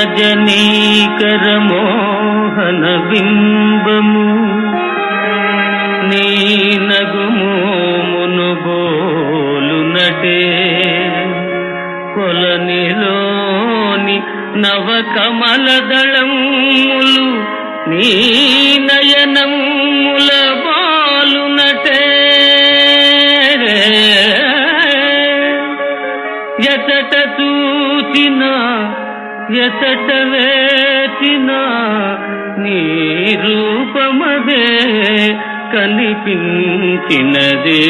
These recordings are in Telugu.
రజనీకర మోహన బింబము నీ నగుమోమును బోలునటే కొలనిలోని నవకమలదళములు నీ నయనముల బాలునటే ఎతట చూచిన ఎతట వేచిన నీ రూపమదే కనిపించినదే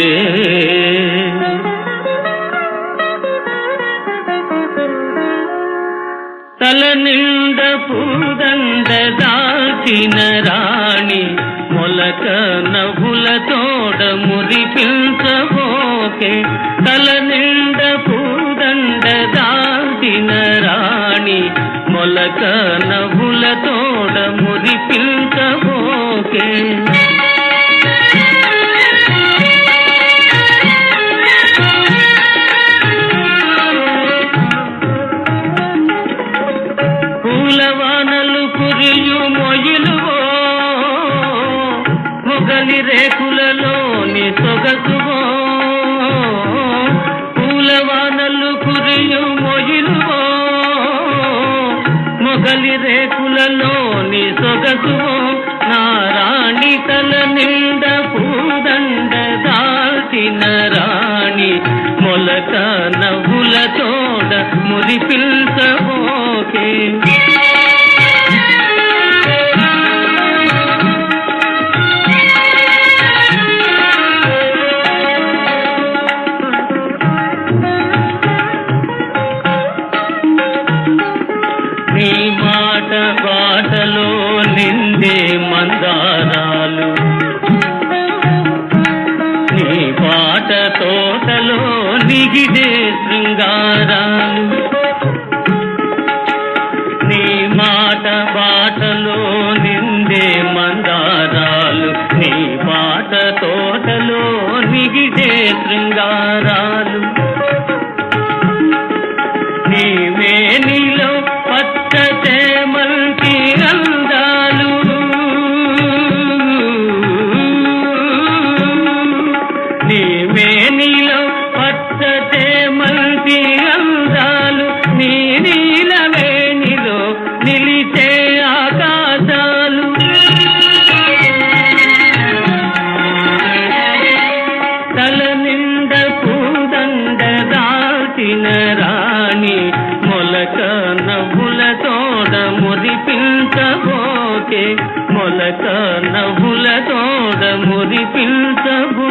తల నిండ పూదండ దాచిన రాణి మొలక నవ్వుల తోడ మురిపించబోకే తల నిండ పూదండ దాచిన రాణి మొలక నవ్వుల తోడ మురిపించబోకే పూలవానలు కురియు మొయిలువో మొగలి రేకులలోని సొగసువో పూలవానలు కురియు మొయిలువో మొగలి రేకులలోని సొగసువో నారాణి తల నిండ పూదండ దాల్చిన రాణి మొలక నవ్వుల తోడ మురిపిల్చబోకే నీ మాట బాటలో నిండే మందారాలు నీ పాట తోటలో నిగిడే శృంగారాలు నీ మాట బాటలో నిండే మందారాలు నీ పాట తోటలో నిగిడే శృంగారాలు నీవే నీలో పచ్చ చేమంతి అందాలు నీవే నీలో పచ్చ చేమంతి అందాలు నీ నీలవేణిలో నిలిచే ఆకాశాలు తల నిండ పూదండ దాచిన రాణి మొలక నవ్వుల తోడ మురిపించబోకే మొలక నవ్వుల తోడ మురిపించబో